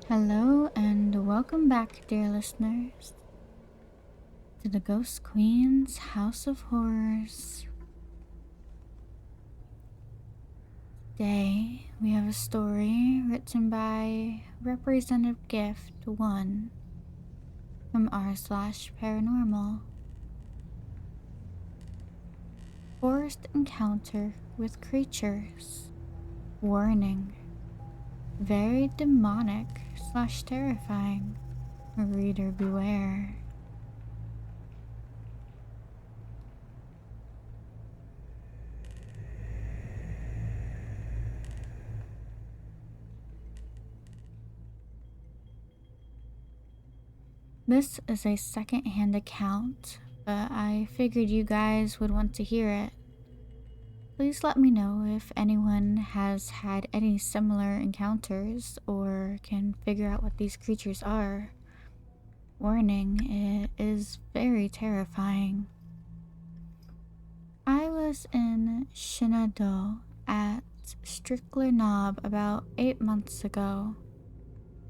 Hello and welcome back, dear listeners, to the Ghost Queen's House of Horrors. Today, we have a story written by Representative Gift 1 from r/paranormal. Forced encounter with creatures. Warning. Very demonic/terrifying. Reader beware. This is a second-hand account, but I figured you guys would want to hear it. Please let me know if anyone has had any similar encounters or can figure out what these creatures are. Warning, it is very terrifying. I was in Shenandoah at Strickler Knob about 8 months ago.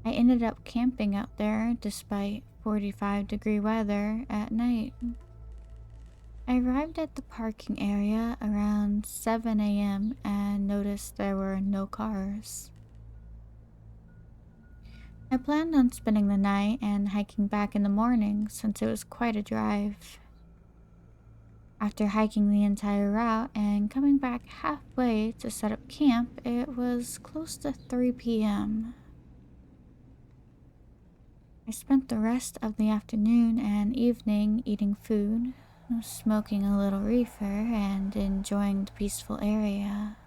I ended up camping out there despite 45-degree weather at night. I arrived at the parking area around 7 a.m. and noticed there were no cars. I planned on spending the night and hiking back in the morning since it was quite a drive. After hiking the entire route and coming back halfway to set up camp, it was close to 3 p.m. I spent the rest of the afternoon and evening eating food, smoking a little reefer, and enjoying the peaceful area.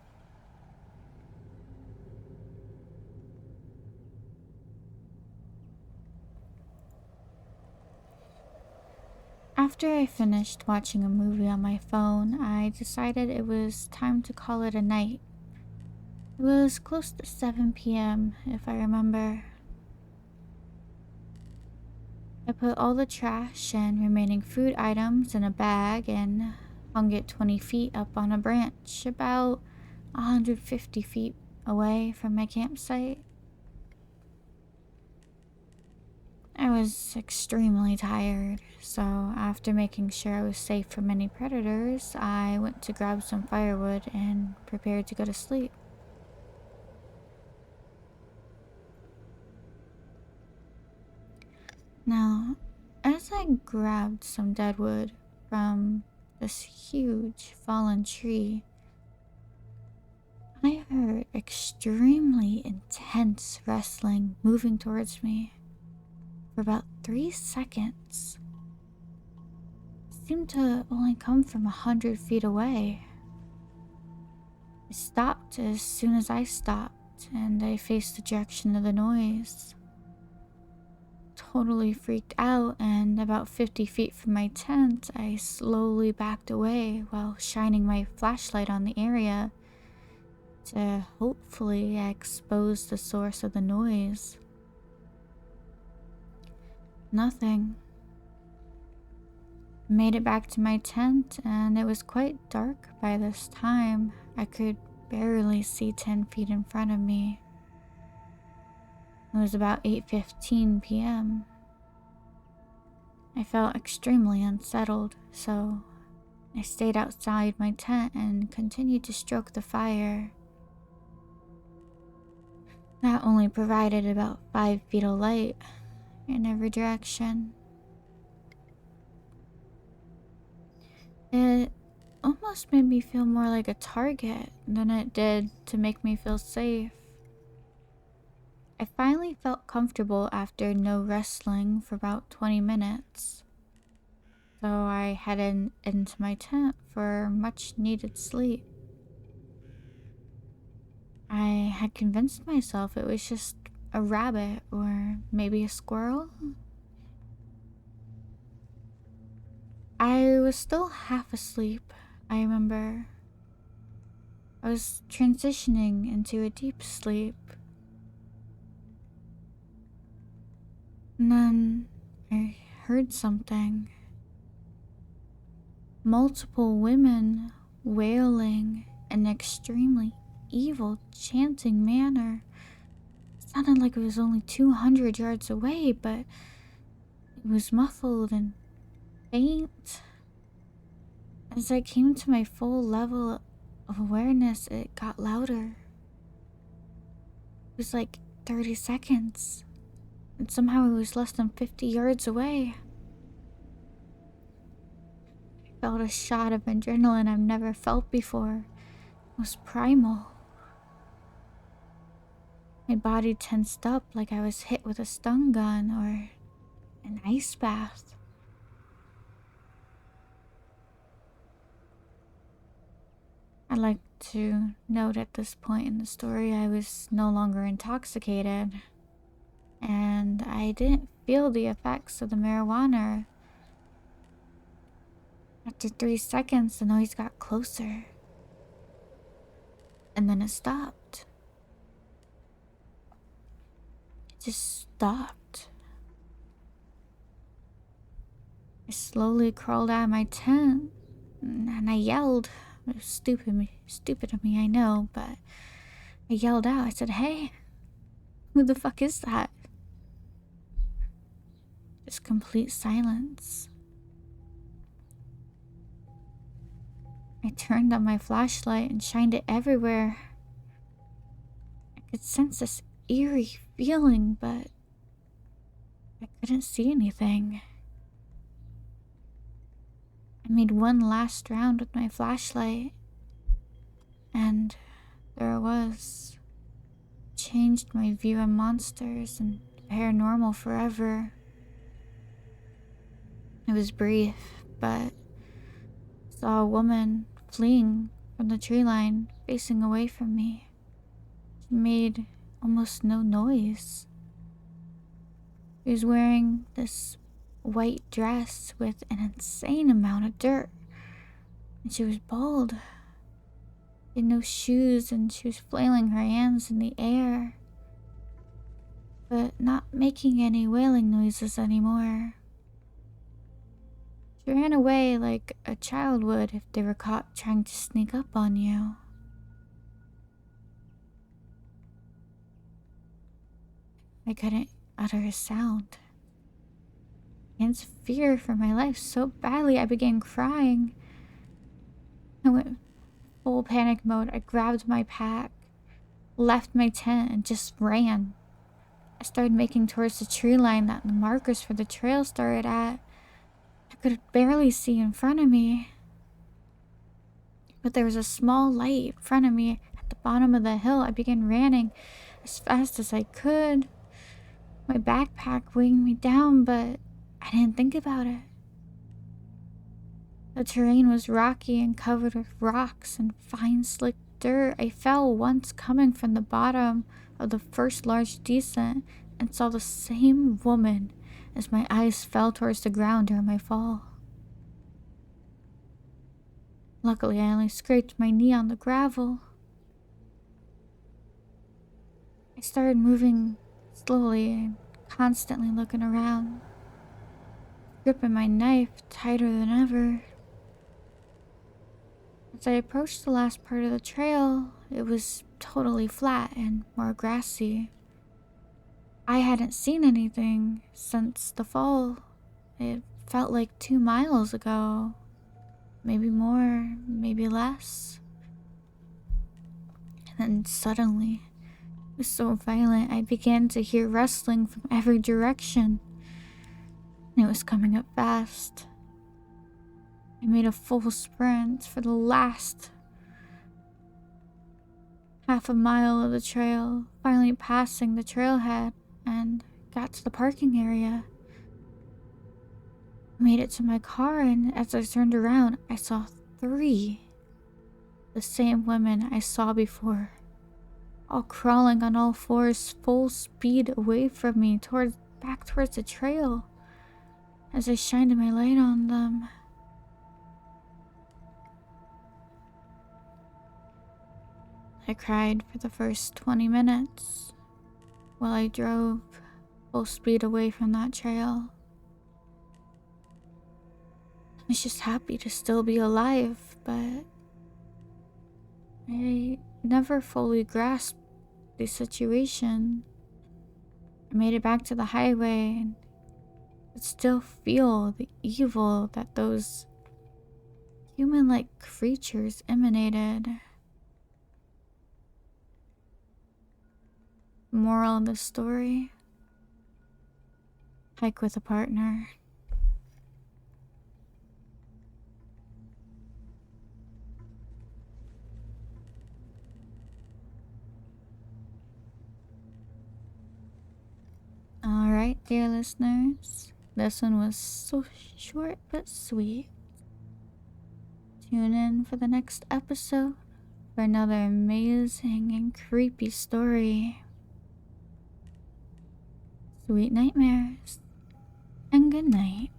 After I finished watching a movie on my phone, I decided it was time to call it a night. It was close to 7 p.m., if I remember. I put all the trash and remaining food items in a bag and hung it 20 feet up on a branch about 150 feet away from my campsite. I was extremely tired, so after making sure I was safe from any predators, I went to grab some firewood and prepared to go to sleep. Now, as I grabbed some dead wood from this huge fallen tree, I heard extremely intense wrestling moving towards me for about 3 seconds. It seemed to only come from 100 feet away. It stopped as soon as I stopped, and I faced the direction of the noise. Totally freaked out, and about 50 feet from my tent, I slowly backed away while shining my flashlight on the area to hopefully expose the source of the noise. Nothing. I made it back to my tent, and it was quite dark by this time. I could barely see 10 feet in front of me. It was about 8:15 p.m. I felt extremely unsettled, so I stayed outside my tent and continued to stroke the fire. That only provided about 5 feet of light in every direction. It almost made me feel more like a target than it did to make me feel safe. I finally felt comfortable after no wrestling for about 20 minutes, so I headed into my tent for much needed sleep. I had convinced myself it was just a rabbit or maybe a squirrel. I was still half asleep, I remember. I was transitioning into a deep sleep. And then I heard something. Multiple women wailing in an extremely evil chanting manner, sounded like it was only 200 yards away, but it was muffled and faint. As I came to my full level of awareness, it got louder. It was like 30 seconds, and somehow it was less than 50 yards away. I felt a shot of adrenaline I've never felt before. It was primal. My body tensed up like I was hit with a stun gun or an ice bath. I'd like to note at this point in the story I was no longer intoxicated, and I didn't feel the effects of the marijuana. After 3 seconds, the noise got closer, and then it stopped. It just stopped. I slowly crawled out of my tent, and I yelled. It was stupid of me, I know, but I yelled out. I said, "Hey, who the fuck is that?" Just complete silence. I turned on my flashlight and shined it everywhere. I could sense this eerie feeling, but I couldn't see anything. I made one last round with my flashlight, and there it was. Changed my view of monsters and paranormal forever. It was brief, but I saw a woman fleeing from the tree line, facing away from me. She made almost no noise. She was wearing this white dress with an insane amount of dirt, and she was bald. She had no shoes, and she was flailing her hands in the air, but not making any wailing noises anymore. She ran away like a child would if they were caught trying to sneak up on you. I couldn't utter a sound. I began to fear for my life so badly I began crying. I went full panic mode. I grabbed my pack, left my tent, and just ran. I started making towards the tree line that the markers for the trail started at. I could barely see in front of me, but there was a small light in front of me at the bottom of the hill. I began running as fast as I could. My backpack weighing me down, but I didn't think about it. The terrain was rocky and covered with rocks and fine slick dirt. I fell once coming from the bottom of the first large descent and saw the same woman as my eyes fell towards the ground during my fall. Luckily, I only scraped my knee on the gravel. I started moving slowly and constantly looking around, gripping my knife tighter than ever. As I approached the last part of the trail, it was totally flat and more grassy. I hadn't seen anything since the fall. It felt like 2 miles ago. Maybe more, maybe less. And then suddenly, it was so violent, I began to hear rustling from every direction. And it was coming up fast. I made a full sprint for the last half a mile of the trail, finally passing the trailhead and got to the parking area. I made it to my car, and as I turned around, I saw 3. The same women I saw before, all crawling on all fours, full speed away from me, back towards the trail. As I shined my light on them, I cried for the first 20 minutes while I drove full speed away from that trail. I was just happy to still be alive, but I never fully grasped the situation. I made it back to the highway and could still feel the evil that those human-like creatures emanated. Moral of the story: hike with a partner. Alright, dear listeners, this one was so short but sweet. Tune in for the next episode for another amazing and creepy story. Sweet nightmares and good night.